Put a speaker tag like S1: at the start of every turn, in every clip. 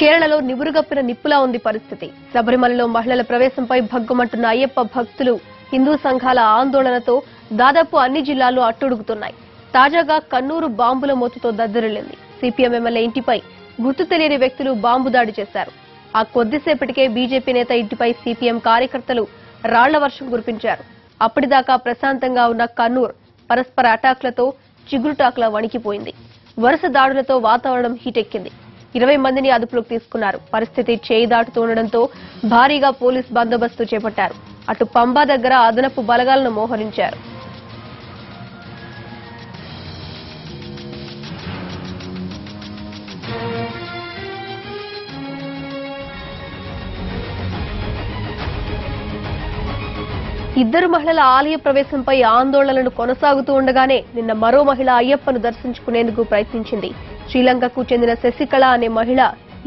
S1: కేరళలో నివురుగప్పిన నిప్పులా ఉంది పరిస్థితి. శబరిమలలో మహిళల ప్రవేశంపై భగ్గుమంటున్న అయ్యప్ప భక్తులు, హిందూ సంఘాల ఆందోళనతో దాదాపు అన్ని జిల్లాల్లో అట్టుడుగుతున్నాయి. తాజాగా కన్నూరు బాంబుల మోతుతో దద్దరిల్లింది. సిపిఎం ఎమ్మెల్యే ఇంటిపై గుర్తు తెలియని వ్యక్తులు బాంబు దాడి చేశారు. ఆ కొద్దిసేపటికే బీజేపీ నేత ఇంటిపై సిపిఎం కార్యకర్తలు రాళ్ల వర్షం కురిపించారు. అప్పటిదాకా ప్రశాంతంగా ఉన్న కన్నూర్ పరస్పర అటాక్లతో చిగురుటాకులా వణికిపోయింది. వరుస దాడులతో వాతావరణం హీటెక్కింది. 20 మందిని అదుపులోకి తీసుకున్నారు. పరిస్థితి చేయి దాటుతుండటంతో భారీగా పోలీస్ బందోబస్తు చేపట్టారు. అటు పంబా దగ్గర అదనపు బలగాలను మోహరించారు. ఇద్దరు మహిళల ఆలయ ప్రవేశంపై ఆందోళనలు కొనసాగుతూ ఉండగానే నిన్న మరో మహిళ అయ్యప్పను దర్శించుకునేందుకు ప్రయత్నించింది. శ్రీలంకకు చెందిన శశికళ అనే మహిళ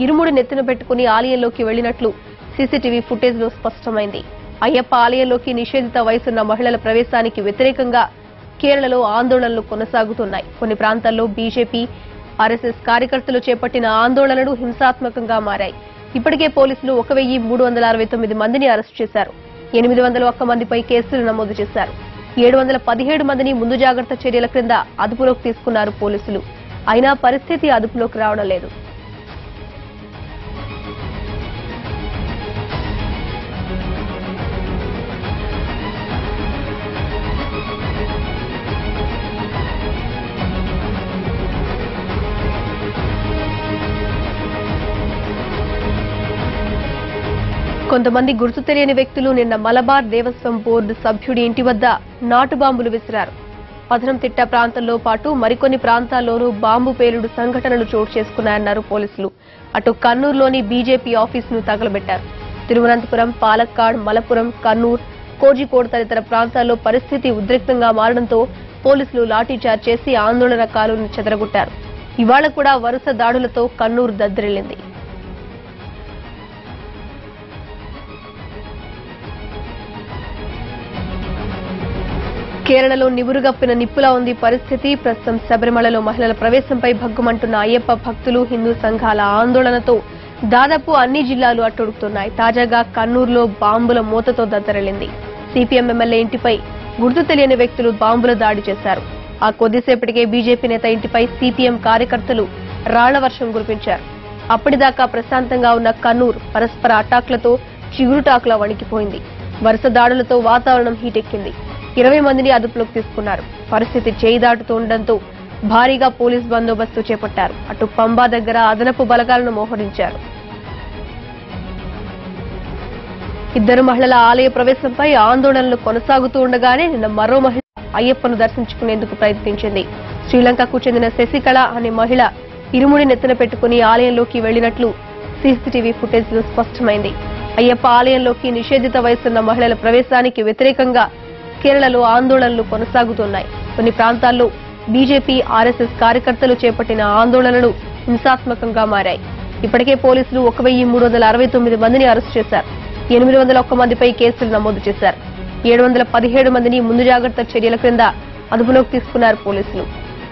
S1: ఇరుముడి నెత్తిన పెట్టుకుని ఆలయంలోకి వెళ్లినట్లు సీసీటీవీ ఫుటేజ్ లో స్పష్టమైంది. అయ్యప్ప ఆలయంలోకి నిషేధిత వయసున్న మహిళల ప్రవేశానికి వ్యతిరేకంగా కేరళలో ఆందోళనలు కొనసాగుతున్నాయి. కొన్ని ప్రాంతాల్లో బీజేపీ, ఆర్ఎస్ఎస్ కార్యకర్తలు చేపట్టిన ఆందోళనలు హింసాత్మకంగా మారాయి. ఇప్పటికే పోలీసులు 1369 మందిని అరెస్టు చేశారు. 801 మందిపై కేసులు నమోదు చేశారు. 717 మందిని ముందు జాగ్రత్త చర్యల క్రింద అదుపులోకి తీసుకున్నారు పోలీసులు. అయినా పరిస్థితి అదుపులోకి రావడం లేదు. కొంతమంది గుర్తు తెలియని వ్యక్తులు నిన్న మలబార్ దేవస్వం బోర్డు సభ్యుడి ఇంటి వద్ద నాటు బాంబులు విసిరారు. పథనంతిట్ట ప్రాంతంలో పాటు మరికొన్ని ప్రాంతాల్లోనూ బాంబు పేలుడు సంఘటనలు చోటు చేసుకున్నాయన్నారు పోలీసులు. అటు కన్నూరులోని బీజేపీ ఆఫీసును తగలబెట్టారు. తిరువనంతపురం, పాలక్కాడ్, మలపురం, కన్నూర్, కోజికోడ్ తదితర ప్రాంతాల్లో పరిస్థితి ఉద్రిక్తంగా మారడంతో పోలీసులు లాఠీచార్జ్ చేసి ఆందోళనకారులను చెదరగొట్టారు. ఇవాళ కూడా వరుస దాడులతో కన్నూరు దద్దరిల్లింది. కేరళలో నివురుగప్పిన నిప్పులా ఉంది పరిస్థితి. ప్రస్తుతం శబరిమలలో మహిళల ప్రవేశంపై భగ్గుమంటున్న అయ్యప్ప భక్తులు, హిందూ సంఘాల ఆందోళనతో దాదాపు అన్ని జిల్లాలు అట్టుడుగుతున్నాయి. తాజాగా కన్నూరులో బాంబుల మూతతో దద్దరిల్లింది. సిపిఎం ఎమ్మెల్యే ఇంటిపై గుర్తు తెలియని వ్యక్తులు బాంబుల దాడి చేశారు. ఆ కొద్దిసేపటికే బీజేపీ నేత ఇంటిపై సిపిఎం కార్యకర్తలు రాళ్ల వర్షం కురిపించారు. అప్పటిదాకా ప్రశాంతంగా ఉన్న కన్నూర్ పరస్పర అటాక్లతో చిగురుటాకులా వణికిపోయింది. వరుస దాడులతో వాతావరణం హీటెక్కింది. 20 మందిని అదుపులోకి తీసుకున్నారు. పరిస్థితి చేయి దాటుతుండటంతో భారీగా పోలీస్ బందోబస్తు చేపట్టారు. అటు పంబా దగ్గర అదనపు బలగాలను మోహరించారు. ఇద్దరు మహిళల ఆలయ ప్రవేశంపై ఆందోళనలు కొనసాగుతూ ఉండగానే నిన్న మరో మహిళ అయ్యప్పను దర్శించుకునేందుకు ప్రయత్నించింది. శ్రీలంకకు చెందిన శశికళ అనే మహిళ ఇరుముడి నెత్తిన పెట్టుకుని ఆలయంలోకి వెళ్లినట్లు సీసీటీవీ ఫుటేజ్ లో స్పష్టమైంది. అయ్యప్ప ఆలయంలోకి నిషేధిత వయసున్న మహిళల ప్రవేశానికి వ్యతిరేకంగా కేరళలో ఆందోళనలు కొనసాగుతున్నాయి. కొన్ని ప్రాంతాల్లో బీజేపీ, ఆర్ఎస్ఎస్ కార్యకర్తలు చేపట్టిన ఆందోళనలు హింసాత్మకంగా మారాయి. ఇప్పటికే పోలీసులు 1369 మందిని అరెస్టు చేశారు. 801 మందిపై కేసులు నమోదు చేశారు. 717 మందిని ముందు జాగ్రత్త చర్యల క్రింద అదుపులోకి తీసుకున్నారు పోలీసులు.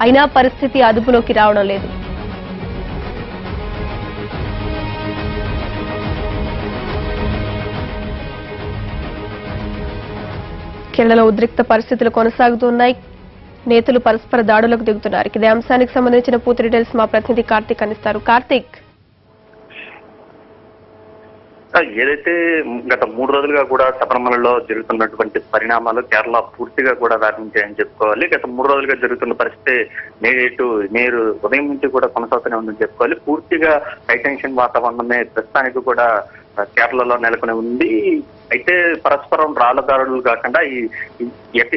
S1: అయినా పరిస్థితి అదుపులోకి రావడం లేదు. కేరళలో ఉద్రిక్త పరిస్థితులు కొనసాగుతున్నాయి. నేతలు పరస్పర దాడులకు దిగుతున్నారు. ఇదే అంశానికి సంబంధించిన పూర్తి డీటెయిల్స్ మా ప్రతినిధి కార్తీక్ అందిస్తారు. కార్తీక్,
S2: ఏదైతే గత 3 రోజులుగా కూడా శబరిమలలో జరుగుతున్నటువంటి పరిణామాలు కేరళ పూర్తిగా కూడా దాటించాయని చెప్పుకోవాలి. గత 3 రోజులుగా జరుగుతున్న పరిస్థితి నేరు ఉదయం నుంచి కూడా కొనసాగుతూనే ఉందని చెప్పుకోవాలి. పూర్తిగా హైటెన్షన్ వాతావరణమే ప్రస్తుతానికి కూడా కేరళలో నెలకొని ఉంది. అయితే పరస్పరం రాళ్ల దాడులు కాకుండా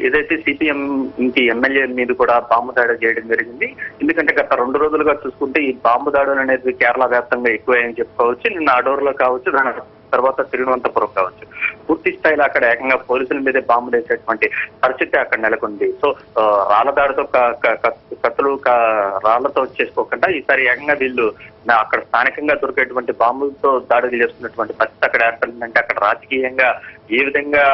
S2: ఏదైతే సిపిఎం ఇంటి ఎమ్మెల్యే మీద కూడా బాంబు దాడి చేయడం జరిగింది. ఎందుకంటే గత 2 రోజులుగా చూసుకుంటే ఈ బాంబు దాడులు అనేది కేరళ వ్యాప్తంగా ఎక్కువని చెప్పుకోవచ్చు. నిన్న అడోర్లో కావచ్చు, దాని తర్వాత తిరువనంతపురం కావచ్చు, పూర్తి స్థాయిలో అక్కడ ఏకంగా పోలీసుల మీదే బాంబులు వేసేటువంటి పరిస్థితి అక్కడ నెలకొంది. సో రాళ్ల దాడితో కత్తులు రాళ్లతో చేసుకోకుండా ఈసారి ఏకంగా వీళ్ళు అక్కడ స్థానికంగా దొరికేటువంటి బాంబులతో దాడులు చేస్తున్నటువంటి పరిస్థితి అక్కడ ఏర్పడిందంటే అక్కడ రాజకీయంగా ఏ విధంగా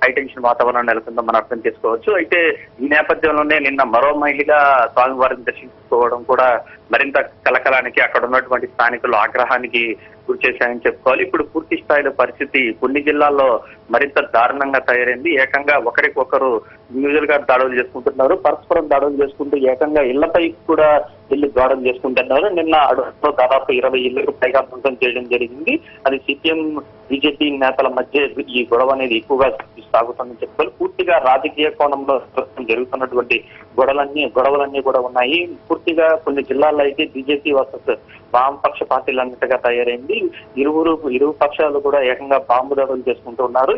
S2: హైటెన్షన్ వాతావరణం నెలకొందో మనం అర్థం చేసుకోవచ్చు. అయితే ఈ నేపథ్యంలోనే నిన్న మరో మహిళ స్వామివారిని దర్శించుకోవడం కూడా మరింత కలకలానికి, అక్కడ ఉన్నటువంటి స్థానికులు ఆగ్రహానికి గురి చేశాయని చెప్పుకోవాలి. ఇప్పుడు పూర్తి స్థాయిలో పరిస్థితి కొన్ని జిల్లాల్లో మరింత దారుణంగా తయారైంది. ఏకంగా ఒకరికొకరు ఇండివిజువల్ గా దాడులు చేసుకుంటున్నారు, పరస్పరం దాడులు చేసుకుంటూ ఏకంగా ఇళ్లపై కూడా ఇల్లు దాడులు చేసుకుంటున్నారు. నిన్న అడవిలో దాదాపు 20 ఇళ్లకు పైగా ధ్వంసం చేయడం జరిగింది. అది సిపిఎం బీజేపీ నేతల మధ్య ఈ గొడవ అనేది ఎక్కువగా సాగుతుందని చెప్పుకోవాలి. పూర్తిగా రాజకీయ కోణంలో జరుగుతున్నటువంటి గొడవలన్నీ కూడా ఉన్నాయి. పూర్తిగా కొన్ని జిల్లాల్లో అయితే బీజేపీ వర్సెస్ వామపక్ష పార్టీలు అన్నట్టుగా తయారైంది. ఇరు పక్షాలు కూడా ఏకంగా బాంబు దాడులు చేసుకుంటూ ఉన్నారు.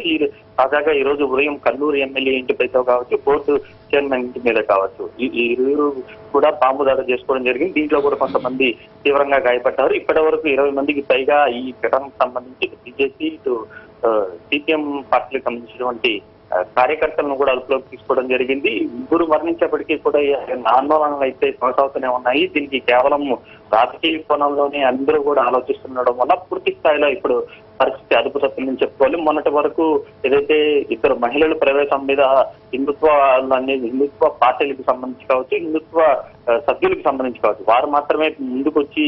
S2: తాజాగా ఈ రోజు ఉదయం కల్లూరు ఎమ్మెల్యే ఇంటిపైతో కావచ్చు, బోర్డు చైర్మన్ ఇంటి మీద కావచ్చు, ఈ ఇరువురు కూడా బాంబు దాడులు చేసుకోవడం జరిగింది. దీంట్లో కూడా కొంతమంది తీవ్రంగా గాయపడ్డారు. ఇప్పటి వరకు 20 మందికి పైగా ఈ ఘటనకు సంబంధించి బీజేపీ సిపిఎం పార్టీలకు సంబంధించినటువంటి కార్యకర్తలను కూడా అదుపులోకి తీసుకోవడం జరిగింది. ముగ్గురు మరణించేప్పటికీ కూడా ఆందోళనలు అయితే కొనసాగుతూనే ఉన్నాయి. దీనికి కేవలం రాజకీయ కోణంలోనే అందరూ కూడా ఆలోచిస్తుండడం వల్ల పూర్తి స్థాయిలో ఇప్పుడు పరిస్థితి అదుపు తప్పిందని చెప్పుకోవాలి. మొన్నటి వరకు ఏదైతే ఇద్దరు మహిళల ప్రవేశం మీద హిందుత్వ పార్టీలకు సంబంధించి కావచ్చు, హిందుత్వ సభ్యులకు సంబంధించి కావచ్చు, వారు మాత్రమే ముందుకొచ్చి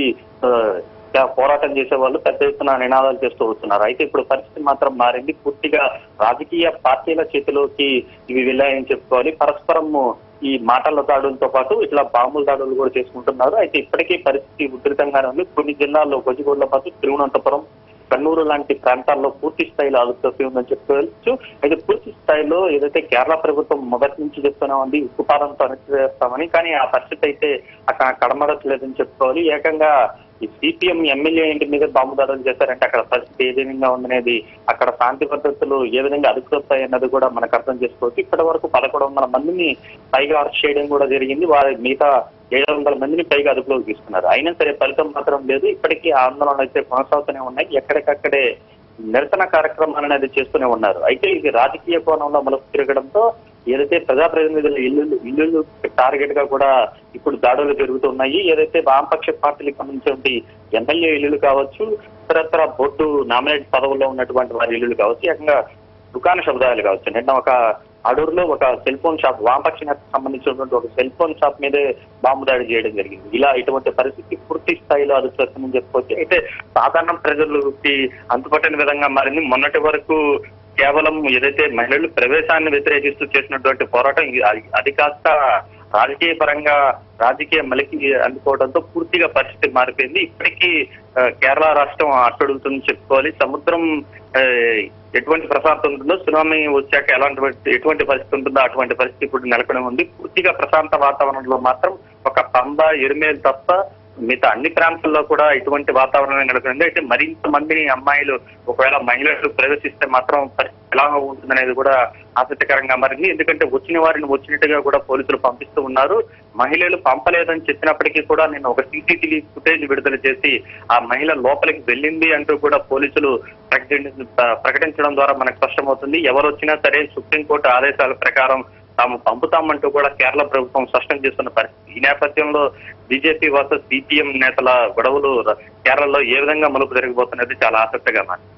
S2: పోరాటం చేసే వాళ్ళు పెద్ద ఎత్తున నినాదాలు చేస్తూ వస్తున్నారు. అయితే ఇప్పుడు పరిస్థితి మాత్రం మారింది. పూర్తిగా రాజకీయ పార్టీల చేతిలోకి ఇవి వెళ్ళాయని చెప్పుకోవాలి. పరస్పరము ఈ మాటల దాడులతో పాటు ఇట్లా బాంబుల దాడులు కూడా చేసుకుంటున్నారు. అయితే ఇప్పటికీ పరిస్థితి ఉధృతంగానే ఉంది. కొన్ని జిల్లాల్లో కొజిగోడ్ల పాటు తిరువనంతపురం, కన్నూరు లాంటి ప్రాంతాల్లో పూర్తి స్థాయిలో అదుపు ఉందని చెప్పుకోవచ్చు. అయితే పూర్తి స్థాయిలో ఏదైతే కేరళ ప్రభుత్వం మొదటి నుంచి చెప్తూనే ఉంది ఉక్కుపాదంతో అణచివేస్తామని, కానీ ఆ పరిస్థితి అయితే అక్కడ కడమరట్లేదని చెప్పుకోవాలి. ఏకంగా ఈ సిపిఎం ఎమ్మెల్యే ఇంటి మీద బాంబు దాడులు చేశారంటే అక్కడ పరిస్థితి ఏ విధంగా ఉందనేది, అక్కడ శాంతి భద్రతలు ఏ విధంగా అదుపుతాయి అన్నది కూడా మనకు అర్థం చేసుకోవచ్చు. ఇప్పటి వరకు 1100 మందిని పైగా అరెస్ట్ చేయడం కూడా జరిగింది. వారి మిగతా 700 మందిని పైగా అదుపులోకి తీసుకున్నారు. అయినా సరే ఫలితం మాత్రం లేదు. ఇప్పటికీ ఆందోళనలు అయితే కొనసాగుతూనే ఉన్నాయి. ఎక్కడికక్కడే నిరసన కార్యక్రమాలు అనేది చేస్తూనే ఉన్నారు. అయితే ఇది రాజకీయ కోణంలో మలుపు తిరగడంతో ఏదైతే ప్రజాప్రతినిధుల ఇల్లు టార్గెట్ గా కూడా ఇప్పుడు దాడులు జరుగుతున్నాయి. ఏదైతే వామపక్ష పార్టీలకు సంబంధించిన ఎమ్మెల్యే ఇల్లులు కావచ్చు, ఇతరత్ర బోర్డు నామినేట్ పదవుల్లో ఉన్నటువంటి వారి ఇల్లులు కావచ్చు, ఏకంగా దుకాణ శబ్దాలు కావచ్చు. నిన్న ఒక అడూరులో ఒక సెల్ ఫోన్ షాప్, వామపక్షానికి సంబంధించినటువంటి ఒక సెల్ ఫోన్ షాప్ మీదే బాంబు దాడి చేయడం జరిగింది. ఇటువంటి పరిస్థితి పూర్తి స్థాయిలో అదుపుతుందని చెప్పుకోవచ్చు. అయితే సాధారణ ప్రజలకి అంతుపట్టని విధంగా మారింది. మొన్నటి వరకు కేవలం ఏదైతే మహిళలు ప్రవేశాన్ని వ్యతిరేకిస్తూ చేసినటువంటి పోరాటం అది కాస్త రాజకీయ పరంగా రాజకీయ మలికి అందుకోవడంతో పూర్తిగా పరిస్థితి మారిపోయింది. ఇప్పటికీ కేరళ రాష్ట్రం అట్టడుగుతుందని చెప్పుకోవాలి. సముద్రం ఎటువంటి ప్రశాంతం ఉంటుందో, సునామీ వచ్చాక ఎటువంటి పరిస్థితి ఉంటుందో అటువంటి పరిస్థితి ఇప్పుడు నెలకొని ఉంది. పూర్తిగా ప్రశాంత వాతావరణంలో మాత్రం ఒక పంబ, ఎరుమేలు తప్ప మిగతా అన్ని ప్రాంతాల్లో కూడా ఇటువంటి వాతావరణం నెలకొంది. అయితే మరింత మందిని అమ్మాయిలు ఒకవేళ మహిళలు ప్రవేశిస్తే మాత్రం పరిస్థితి ఎలా ఉంటుందనేది కూడా ఆసక్తికరంగా మారింది. ఎందుకంటే వచ్చిన వారిని వచ్చినట్టుగా కూడా పోలీసులు పంపిస్తూ ఉన్నారు. మహిళలు పంపలేదని చెప్పినప్పటికీ కూడా నిన్న ఒక సీసీటీవీ ఫుటేజ్ విడుదల చేసి ఆ మహిళ లోపలికి వెళ్ళింది అంటూ కూడా పోలీసులు ప్రకటించడం ద్వారా మనకు స్పష్టమవుతుంది. ఎవరు వచ్చినా సరే సుప్రీంకోర్టు ఆదేశాల ప్రకారం తాము పంపుతామంటూ కూడా కేరళ ప్రభుత్వం స్పష్టం చేస్తున్న పరిస్థితి. ఈ నేపథ్యంలో బీజేపీ వర్సెస్ సిపిఎం నేతల గొడవలు కేరళలో ఏ విధంగా మలుపు జరగబోతున్నది చాలా ఆసక్తిగా మారింది.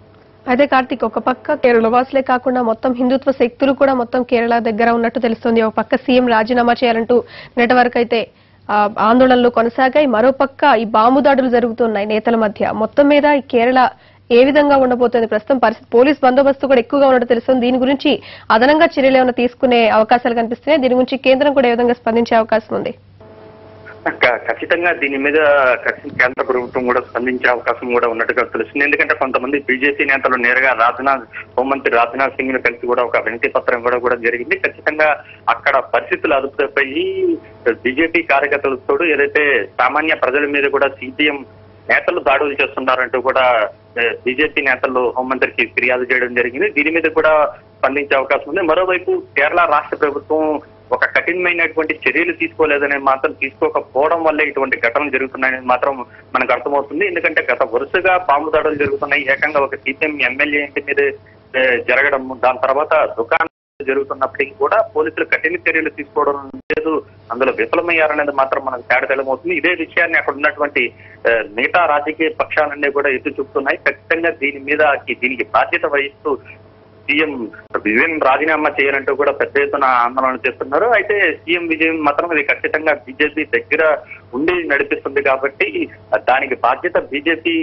S1: అదే కార్తీక్, ఒక పక్క కేరళ వాసులే కాకుండా మొత్తం హిందుత్వ శక్తులు కూడా మొత్తం కేరళ దగ్గర ఉన్నట్టు తెలుస్తుంది. ఒక పక్క సీఎం రాజీనామా చేయాలంటూ నేటి వరకు అయితే ఆందోళనలు కొనసాగాయి. మరోపక్క ఈ బాంబు దాడులు జరుగుతున్నాయి నేతల మధ్య. మొత్తం మీద ఈ కేరళ ఏ విధంగా ఉండబోతోంది? ప్రస్తుతం పరిస్థితి పోలీస్ బందోబస్తు కూడా ఎక్కువగా ఉన్నట్టు తెలుస్తుంది. దీని గురించి అదనంగా చర్యలు ఏమైనా తీసుకునే అవకాశాలు కనిపిస్తున్నాయి? దీని గురించి కేంద్రం కూడా ఏ విధంగా స్పందించే అవకాశం ఉంది?
S2: ఖచ్చితంగా దీని మీద కేంద్ర ప్రభుత్వం కూడా స్పందించే అవకాశం కూడా ఉన్నట్టుగా తెలుస్తుంది. ఎందుకంటే కొంతమంది బీజేపీ నేతలు నేరుగా హోంమంత్రి రాజ్నాథ్ సింగ్ ను కలిసి కూడా ఒక వినతి పత్రం కూడా జరిగింది. ఖచ్చితంగా అక్కడ పరిస్థితులు అదుపుపోయి బీజేపీ కార్యకర్తలతో ఏదైతే సామాన్య ప్రజల మీద కూడా సిపిఎం నేతలు దాడులు చేస్తున్నారంటూ కూడా బీజేపీ నేతలు హోంమంత్రికి ఫిర్యాదు చేయడం జరిగింది. దీని మీద కూడా స్పందించే అవకాశం ఉంది. మరోవైపు కేరళ రాష్ట్ర ప్రభుత్వం ఒక కఠినమైనటువంటి చర్యలు తీసుకోకపోవడం వల్లే ఇటువంటి ఘటనలు జరుగుతున్నాయని మాత్రం మనకు అర్థమవుతుంది. ఎందుకంటే గత వరుసగా బాంబు దాడులు జరుగుతున్నాయి. ఏకంగా ఒక సిపిఎం ఎమ్మెల్యే ఇంటి మీద జరగడం, దాని తర్వాత దుకాణం జరుగుతున్నప్పటికీ కూడా పోలీసులు కఠిన చర్యలు తీసుకోవడం లేదు, అందులో విఫలమయ్యారనేది మాత్రం మనకు తేటతెల్లమవుతుంది. ఇదే విషయాన్ని అక్కడ ఉన్నటువంటి మిగతా రాజకీయ పక్షాలన్నీ కూడా ఎత్తి చూపుతున్నాయి. ఖచ్చితంగా దీనికి బాధ్యత వహిస్తూ సీఎం విజయన్ రాజీనామా చేయాలంటూ కూడా పెద్ద ఎత్తున ఆందోళన చేస్తున్నారు. అయితే సీఎం విజయన్ మాత్రం ఇది ఖచ్చితంగా బీజేపీ దగ్గర ఉండి నడిపిస్తుంది కాబట్టి దానికి బాధ్యత బీజేపీ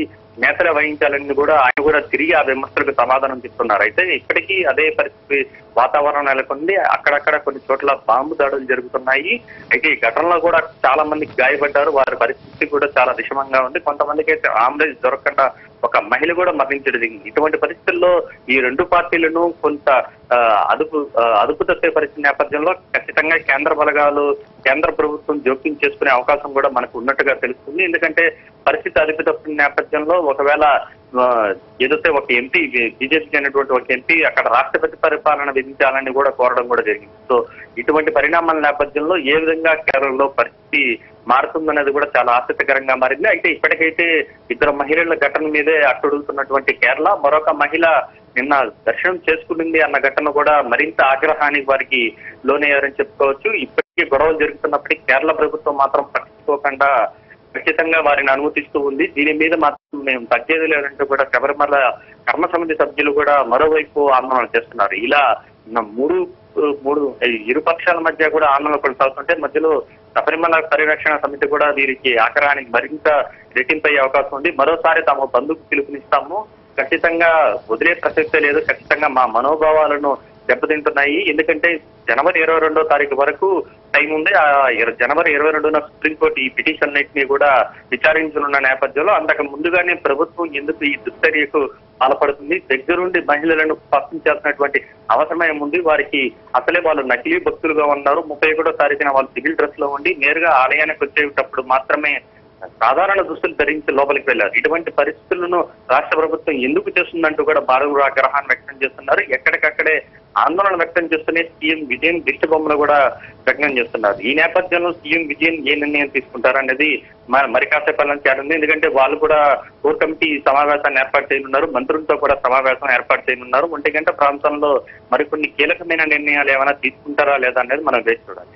S2: నేతలే వహించాలని కూడా ఆయన కూడా తిరిగి ఆ విమర్శలకు సమాధానం చెప్తున్నారు. అయితే ఇప్పటికీ అదే పరిస్థితి వాతావరణం నెలకొంది. అక్కడక్కడ కొన్ని చోట్ల బాంబు దాడులు జరుగుతున్నాయి. అయితే ఈ ఘటనలో కూడా చాలా మందికి గాయపడ్డారు. వారి పరిస్థితి కూడా చాలా విషమంగా ఉంది. కొంతమందికి అయితే అంబులెన్స్ దొరకకుండా ఒక మహిళ కూడా మరణించడం జరిగింది. ఇటువంటి పరిస్థితుల్లో ఈ రెండు పార్టీలను కొంత అదుపు తప్పే పరిస్థితి నేపథ్యంలో ఖచ్చితంగా కేంద్ర బలగాలు కేంద్ర ప్రభుత్వం జోక్యం చేసుకునే అవకాశం కూడా మనకు ఉన్నట్టుగా తెలుస్తుంది. ఎందుకంటే పరిస్థితి అదుపు తప్పిన నేపథ్యంలో ఒకవేళ ఏదైతే ఒక ఎంపీ బీజేపీకి అయినటువంటి ఒక ఎంపీ అక్కడ రాష్ట్రపతి పరిపాలన విధించాలని కూడా కోరడం కూడా జరిగింది. సో ఇటువంటి పరిణామాల నేపథ్యంలో ఏ విధంగా కేరళలో పరిస్థితి మారుతుందనేది కూడా చాలా ఆసక్తికరంగా మారింది. అయితే ఇప్పటికైతే ఇద్దరు మహిళల ఘటన మీదే అట్టుడుతున్నటువంటి కేరళ మరొక మహిళ నిన్న దర్శనం చేసుకుంది అన్న ఘటన కూడా మరింత ఆగ్రహానికి వారికి లోనయ్యారని చెప్పుకోవచ్చు. ఇప్పటికీ గొడవలు జరుగుతున్నప్పటికీ కేరళ ప్రభుత్వం మాత్రం పట్టించుకోకుండా ఖచ్చితంగా వారిని అనుమతిస్తూ ఉంది. దీని మీద మాత్రం మేము తగ్గేది లేదంటూ కూడా శబరిమల కర్మ సమితి సభ్యులు కూడా మరోవైపు ఆందోళన చేస్తున్నారు. ఇలా మూడు ఇరు పక్షాల మధ్య కూడా ఆందోళన కొనసాగుతుంటే మధ్యలో శబరిమల పరిరక్షణ సమితి కూడా వీరికి ఆగ్రహానికి మరింత రెట్టింపయ్యే అవకాశం ఉంది. మరోసారి తాము బంధుకు పిలుపునిస్తాము, ఖచ్చితంగా వదిలే ప్రసక్తే లేదు, ఖచ్చితంగా మా మనోభావాలను దెబ్బతింటున్నాయి. ఎందుకంటే జనవరి 22వ తారీఖు వరకు టైం ఉంది. ఆ జనవరి 22న సుప్రీంకోర్టు ఈ పిటిషన్లన్నింటినీ కూడా విచారించనున్న నేపథ్యంలో అంతకు ముందుగానే ప్రభుత్వం ఎందుకు ఈ దుశ్చర్యకు పాల్పడుతుంది, దగ్గరుండి మహిళలను పంపించాల్సినటువంటి అవసరం ఉంది. వారికి అసలే వాళ్ళు నకిలీ భక్తులుగా ఉన్నారు. 31వ తారీఖున వాళ్ళు సివిల్ డ్రెస్ లో ఉండి నేరుగా ఆలయానికి వచ్చేటప్పుడు మాత్రమే సాధారణ దుస్తులు ధరించి లోపలికి వెళ్లారు. ఇటువంటి పరిస్థితులను రాష్ట్ర ప్రభుత్వం ఎందుకు చేస్తుందంటూ కూడా బాలుగురు ఆగ్రహాన్ని వ్యక్తం చేస్తున్నారు. ఎక్కడికక్కడే ఆందోళన వ్యక్తం చేస్తూనే సీఎం విజయన్ దిష్టిబొమ్మలు కూడా వ్యక్తం చేస్తున్నారు. ఈ నేపథ్యంలో సీఎం విజయన్ ఏ నిర్ణయం తీసుకుంటారనేది మరి కాసేపాలని చేరింది. ఎందుకంటే వాళ్ళు కూడా కోర్ కమిటీ సమావేశాన్ని ఏర్పాటు చేయనున్నారు, మంత్రులతో కూడా సమావేశం ఏర్పాటు చేయనున్నారు. 1 గంట ప్రాంతంలో మరికొన్ని కీలకమైన నిర్ణయాలు ఏమైనా తీసుకుంటారా లేదా అనేది మనం వేచి చూడాలి.